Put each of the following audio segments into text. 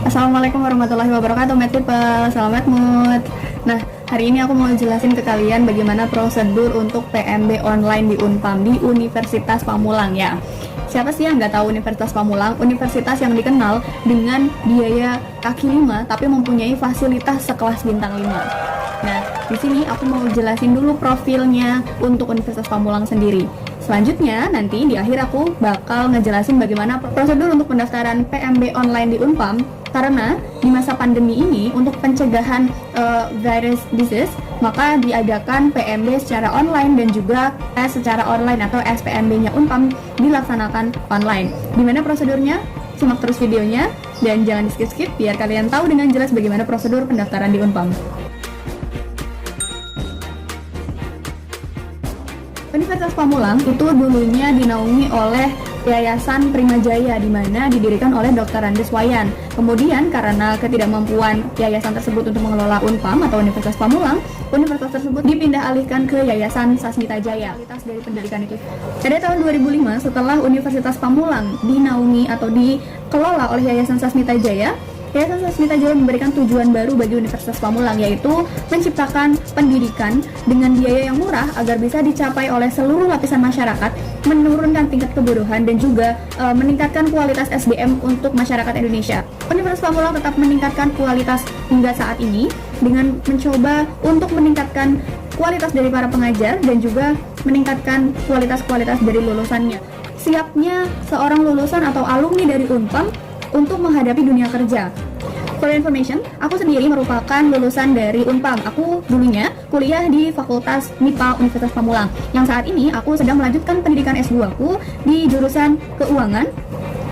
Assalamualaikum warahmatullahi wabarakatuh, Med People. Selamat Mood. Nah, hari ini aku mau jelasin ke kalian bagaimana prosedur untuk PMB online di Unpam, di Universitas Pamulang ya. Siapa sih yang nggak tahu Universitas Pamulang? Universitas yang dikenal dengan biaya kaki 5 tapi mempunyai fasilitas sekelas bintang 5. Nah, di sini aku mau jelasin dulu profilnya untuk Universitas Pamulang sendiri. Selanjutnya, nanti di akhir aku bakal ngejelasin bagaimana prosedur untuk pendaftaran PMB online di Unpam. Karena di masa pandemi ini, untuk pencegahan virus disease, maka diadakan PMB secara online dan juga tes secara online atau SPMB-nya Unpam dilaksanakan online. Gimana prosedurnya? Simak terus videonya dan jangan di-skip-skip biar kalian tahu dengan jelas bagaimana prosedur pendaftaran di Unpam. Universitas Pamulang itu dulunya dinaungi oleh Yayasan Primajaya, di mana didirikan oleh Dr. Andes Wayan. Kemudian karena ketidakmampuan yayasan tersebut untuk mengelola Unpam atau Universitas Pamulang, universitas tersebut dipindah alihkan ke Yayasan Sasmita Jaya. Kualitas dari pendidikan itu. Pada tahun 2005, setelah Universitas Pamulang dinaungi atau dikelola oleh Yayasan Sasmita Jaya, Yayasan Sasmita Jaya memberikan tujuan baru bagi Universitas Pamulang, yaitu menciptakan pendidikan dengan biaya yang murah agar bisa dicapai oleh seluruh lapisan masyarakat, menurunkan tingkat kebodohan dan juga meningkatkan kualitas SDM untuk masyarakat Indonesia. Universitas Pamulang tetap meningkatkan kualitas hingga saat ini dengan mencoba untuk meningkatkan kualitas dari para pengajar dan juga meningkatkan kualitas dari lulusannya. Siapnya seorang lulusan atau alumni dari Unpam untuk menghadapi dunia kerja. For information, aku sendiri merupakan lulusan dari Unpam. Aku dulunya kuliah di Fakultas MIPA Universitas Pamulang. Yang saat ini aku sedang melanjutkan pendidikan S2 aku di jurusan Keuangan,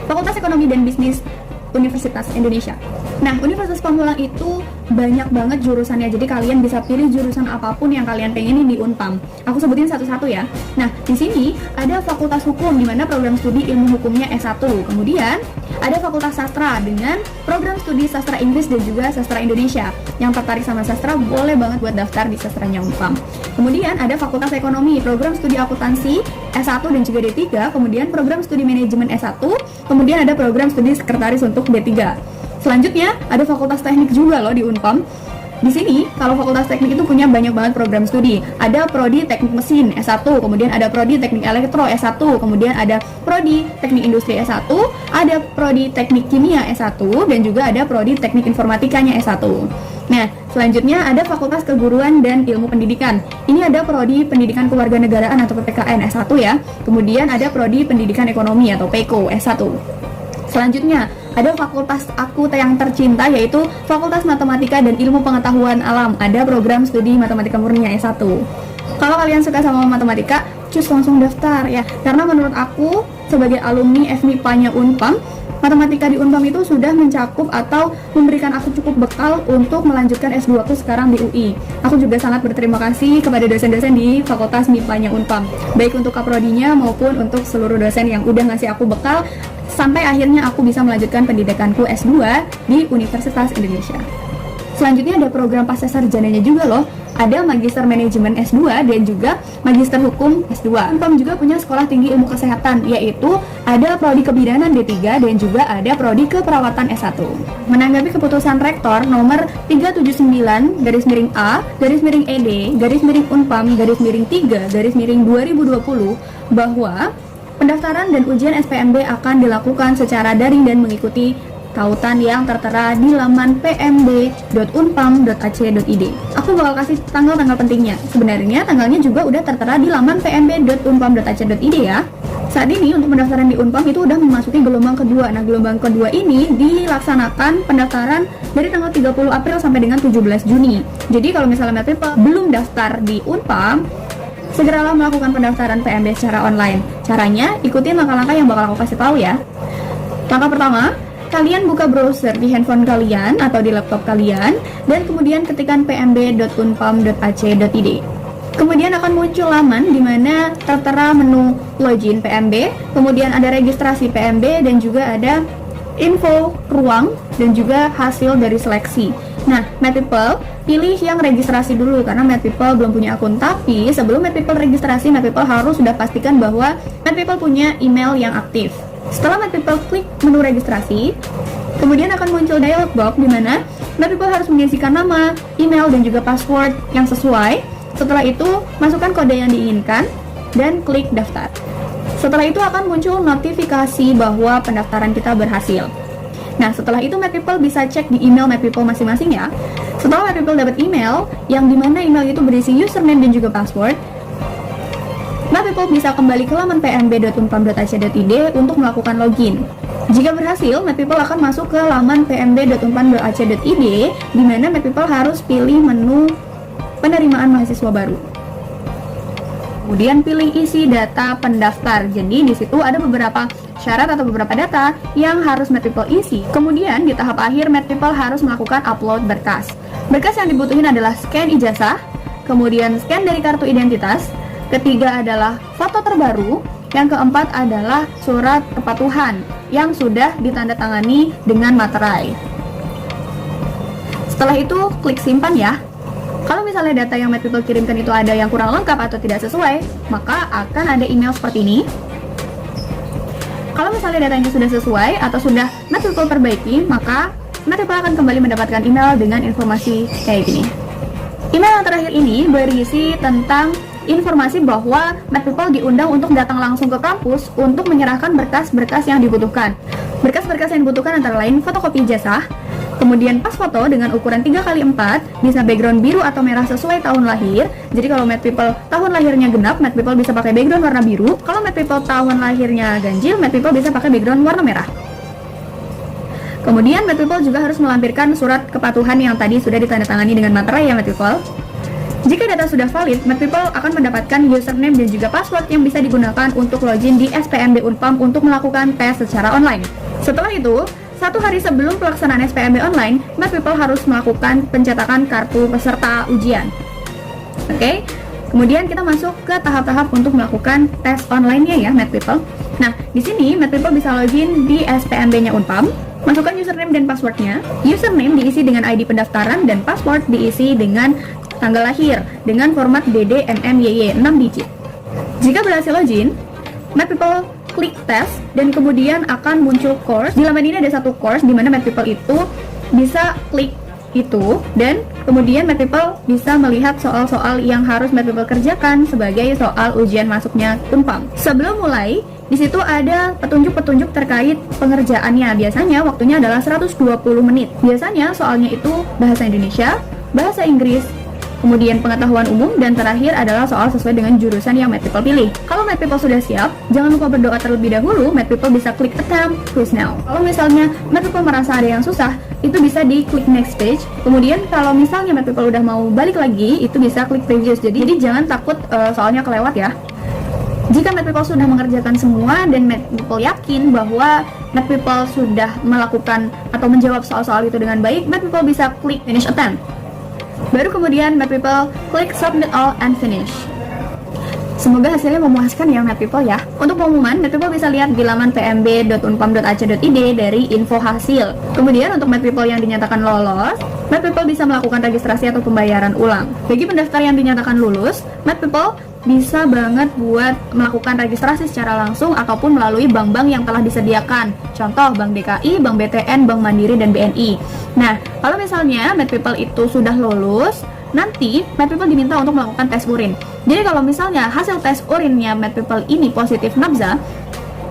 Fakultas Ekonomi dan Bisnis Universitas Indonesia. Nah, Universitas Pamulang itu banyak banget jurusannya, jadi kalian bisa pilih jurusan apapun yang kalian pengenin di Unpam. Aku sebutin satu-satu ya. Nah, di sini ada Fakultas Hukum, di mana program studi ilmu hukumnya S1. Kemudian ada Fakultas Sastra dengan program studi sastra Inggris dan juga sastra Indonesia. Yang tertarik sama sastra boleh banget buat daftar di sastranya Unpam. Kemudian ada Fakultas Ekonomi, program studi akuntansi S1 dan juga D3. Kemudian program studi manajemen S1. Kemudian ada program studi sekretaris untuk D3. Selanjutnya ada Fakultas Teknik juga loh di Unpam. Di sini kalau Fakultas Teknik itu punya banyak banget program studi. Ada Prodi Teknik Mesin S1, kemudian ada Prodi Teknik Elektro S1, kemudian ada Prodi Teknik Industri S1, ada Prodi Teknik Kimia S1 dan juga ada Prodi Teknik Informatikanya S1. Nah, selanjutnya ada Fakultas Keguruan dan Ilmu Pendidikan. Ini ada Prodi Pendidikan Kewarganegaraan atau PPKN S1 ya. Kemudian ada Prodi Pendidikan Ekonomi atau PEKO S1. Selanjutnya, ada fakultas aku yang tercinta, yaitu Fakultas Matematika dan Ilmu Pengetahuan Alam. Ada program studi Matematika Murni S1. Kalau kalian suka sama matematika, cus langsung daftar ya. Karena menurut aku, sebagai alumni FMIPA-nya Unpam, matematika di Unpam itu sudah mencakup atau memberikan aku cukup bekal untuk melanjutkan S2 aku sekarang di UI. Aku juga sangat berterima kasih kepada dosen-dosen di Fakultas MIPA-nya Unpam, baik untuk kaprodinya maupun untuk seluruh dosen yang udah ngasih aku bekal sampai akhirnya aku bisa melanjutkan pendidikanku S2 di Universitas Indonesia. Selanjutnya ada program pasca sarjananya juga loh. Ada Magister Manajemen S2 dan juga Magister Hukum S2. Unpam juga punya Sekolah Tinggi Ilmu Kesehatan, yaitu ada Prodi Kebidanan D3 dan juga ada Prodi Keperawatan S1. Menanggapi keputusan Rektor nomor 379/A/ED/Unpam/3/2020 bahwa pendaftaran dan ujian SPMB akan dilakukan secara daring dan mengikuti tautan yang tertera di laman pmb.unpam.ac.id. Aku bakal kasih tanggal-tanggal pentingnya. Sebenarnya tanggalnya juga udah tertera di laman pmb.unpam.ac.id ya. Saat ini untuk pendaftaran di Unpam itu udah memasuki gelombang kedua. Nah, gelombang kedua ini dilaksanakan pendaftaran dari tanggal 30 April sampai dengan 17 Juni. Jadi kalau misalnya Med People belum daftar di Unpam, segeralah melakukan pendaftaran PMB secara online. Caranya, ikutin langkah-langkah yang bakal aku kasih tahu ya. Langkah pertama, kalian buka browser di handphone kalian atau di laptop kalian dan kemudian ketikkan pmb.unpam.ac.id. Kemudian akan muncul laman di mana tertera menu login PMB, kemudian ada registrasi PMB dan juga ada info ruang dan juga hasil dari seleksi. Nah, Med People pilih yang registrasi dulu karena Med People belum punya akun. Tapi sebelum Med People registrasi, Med People harus sudah pastikan bahwa Med People punya email yang aktif. Setelah Med People klik menu registrasi, Kemudian akan muncul dialog box di mana MedPeople harus mengisikan nama, email, dan juga password yang sesuai. Setelah itu, masukkan kode yang diinginkan dan klik daftar. Setelah itu akan muncul notifikasi bahwa pendaftaran kita berhasil. Nah, setelah itu MedPeople bisa cek di email MedPeople masing-masing ya. Setelah MedPeople dapat email, yang dimana email itu berisi username dan juga password, MedPeople bisa kembali ke laman pmb.unpam.ac.id untuk melakukan login. Jika berhasil, MedPeople akan masuk ke laman pmb.unpam.ac.id, di mana MedPeople harus pilih menu penerimaan mahasiswa baru. Kemudian pilih isi data pendaftar. Jadi di situ ada beberapa syarat atau beberapa data yang harus MedPeople isi. Kemudian di tahap akhir MedPeople harus melakukan upload berkas. Berkas yang dibutuhin adalah scan ijazah, kemudian scan dari kartu identitas, ketiga adalah foto terbaru, yang keempat adalah surat kepatuhan yang sudah ditandatangani dengan materai. Setelah itu klik simpan ya. Kalau misalnya data yang MedPeople kirimkan itu ada yang kurang lengkap atau tidak sesuai, maka akan ada email seperti ini. Kalau misalnya datanya sudah sesuai atau sudah MedPeople perbaiki, maka MedPeople akan kembali mendapatkan email dengan informasi kayak gini. Email yang terakhir ini berisi tentang informasi bahwa MedPeople diundang untuk datang langsung ke kampus untuk menyerahkan berkas-berkas yang dibutuhkan. Berkas-berkas yang dibutuhkan antara lain fotokopi ijazah, kemudian pas foto dengan ukuran 3x4, bisa background biru atau merah sesuai tahun lahir. Jadi kalau MedPeople tahun lahirnya genap, MedPeople bisa pakai background warna biru. Kalau MedPeople tahun lahirnya ganjil, MedPeople bisa pakai background warna merah. Kemudian MedPeople juga harus melampirkan surat kepatuhan yang tadi sudah ditandatangani dengan materai ya MedPeople. Jika data sudah valid, MedPeople akan mendapatkan username dan juga password yang bisa digunakan untuk login di SPMB Unpam untuk melakukan tes secara online. Setelah itu, 1 hari sebelum pelaksanaan SPMB online, MedPeople harus melakukan pencetakan kartu peserta ujian. Oke, kemudian kita masuk ke tahap-tahap untuk melakukan tes online-nya ya MedPeople. Nah, di sini MedPeople bisa login di SPMB-nya Unpam, masukkan username dan passwordnya. Username diisi dengan ID pendaftaran dan password diisi dengan tanggal lahir dengan format DDMMYY 6 digit. Jika berhasil login, MedPeople klik tes dan kemudian akan muncul course. Di laman ini ada satu course di mana MedPeople itu bisa klik itu dan kemudian MedPeople bisa melihat soal-soal yang harus MedPeople kerjakan sebagai soal ujian masuknya Unpam. Sebelum mulai, di situ ada petunjuk-petunjuk terkait pengerjaannya. Biasanya waktunya adalah 120 menit. Biasanya soalnya itu bahasa Indonesia, bahasa Inggris, kemudian pengetahuan umum, dan terakhir adalah soal sesuai dengan jurusan yang MedPeople pilih. Kalau MedPeople sudah siap, jangan lupa berdoa terlebih dahulu. MedPeople bisa klik attempt, quiz now. Kalau misalnya MedPeople merasa ada yang susah, itu bisa di klik next page. Kemudian kalau misalnya MedPeople udah mau balik lagi, itu bisa klik previous. Jadi jangan takut soalnya kelewat ya. Jika MedPeople sudah mengerjakan semua dan MedPeople yakin bahwa MedPeople sudah melakukan atau menjawab soal-soal itu dengan baik, MedPeople bisa klik finish attempt. Baru kemudian MedPeople klik submit all and finish. Semoga hasilnya memuaskan ya MedPeople ya. Untuk pengumuman, MedPeople bisa lihat di laman pmb.unpam.ac.id dari info hasil. Kemudian untuk MedPeople yang dinyatakan lolos, MedPeople bisa melakukan registrasi atau pembayaran ulang. Bagi pendaftar yang dinyatakan lulus, MedPeople bisa banget buat melakukan registrasi secara langsung ataupun melalui bank-bank yang telah disediakan. Contoh Bank DKI, Bank BTN, Bank Mandiri, dan BNI. Nah, kalau misalnya MedPeople itu sudah lulus, nanti MedPeople diminta untuk melakukan tes urin. Jadi kalau misalnya hasil tes urinnya MedPeople ini positif nafza,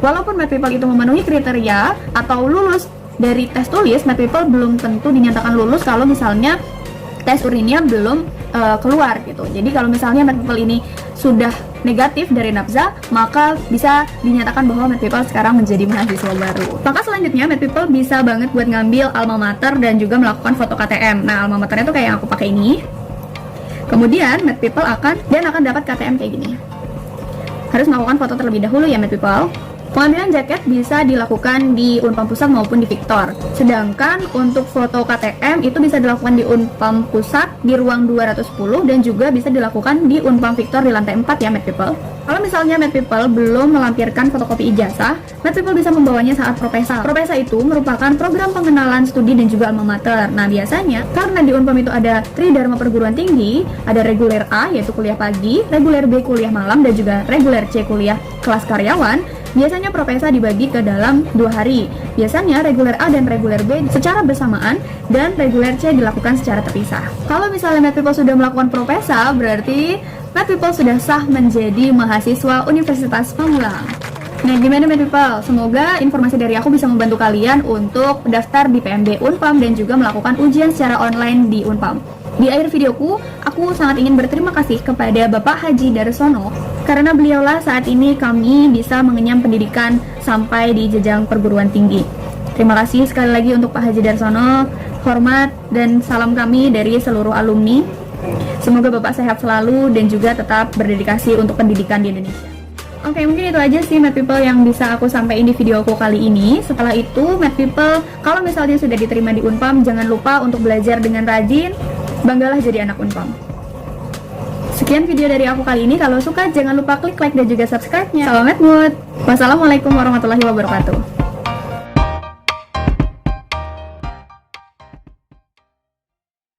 walaupun MedPeople itu memenuhi kriteria atau lulus dari tes tulis, MedPeople belum tentu dinyatakan lulus kalau misalnya tes urinnya belum keluar gitu. Jadi kalau misalnya MedPeople ini sudah negatif dari nafza, maka bisa dinyatakan bahwa MedPeople sekarang menjadi mahasiswa baru. Maka selanjutnya MedPeople bisa banget buat ngambil alma mater dan juga melakukan foto KTM. Nah, alma maternya tuh kayak yang aku pakai ini. Kemudian MedPeople akan dapat KTM kayak gini. Harus melakukan foto terlebih dahulu ya MedPeople. Pengambilan jaket bisa dilakukan di Unpam Pusat maupun di Victor. Sedangkan untuk foto KTM itu bisa dilakukan di Unpam Pusat di ruang 210 dan juga bisa dilakukan di Unpam Victor di lantai 4 ya MedPeople. Kalau misalnya MedPeople belum melampirkan fotokopi ijazah, MedPeople bisa membawanya saat propesa. Propesa itu merupakan program pengenalan studi dan juga alma mater. Nah, biasanya karena di Unpam itu ada Tridharma Perguruan Tinggi, ada reguler A yaitu kuliah pagi, reguler B kuliah malam, dan juga reguler C kuliah kelas karyawan. Biasanya Propesa dibagi ke dalam 2 hari. Biasanya reguler A dan reguler B secara bersamaan dan reguler C dilakukan secara terpisah. Kalau misalnya Mad People sudah melakukan Propesa, berarti Mad People sudah sah menjadi mahasiswa Universitas Pamulang. Nah, gimana Mad People? Semoga informasi dari aku bisa membantu kalian untuk daftar di PMB Unpam dan juga melakukan ujian secara online di Unpam. Di akhir videoku, aku sangat ingin berterima kasih kepada Bapak Haji Darsono karena beliaulah saat ini kami bisa mengenyam pendidikan sampai di jenjang perguruan tinggi. Terima kasih sekali lagi untuk Pak Haji Darsono, hormat dan salam kami dari seluruh alumni. Semoga Bapak sehat selalu dan juga tetap berdedikasi untuk pendidikan di Indonesia. Oke, mungkin itu aja sih Mad People yang bisa aku sampaikan di videoku kali ini. Setelah itu, Mad People, kalau misalnya sudah diterima di Unpam, jangan lupa untuk belajar dengan rajin. Banggalah jadi anak Unpam. Sekian video dari aku kali ini. Kalau suka, jangan lupa klik like dan juga subscribe-nya. Salam Mad Mood. Wassalamualaikum warahmatullahi wabarakatuh.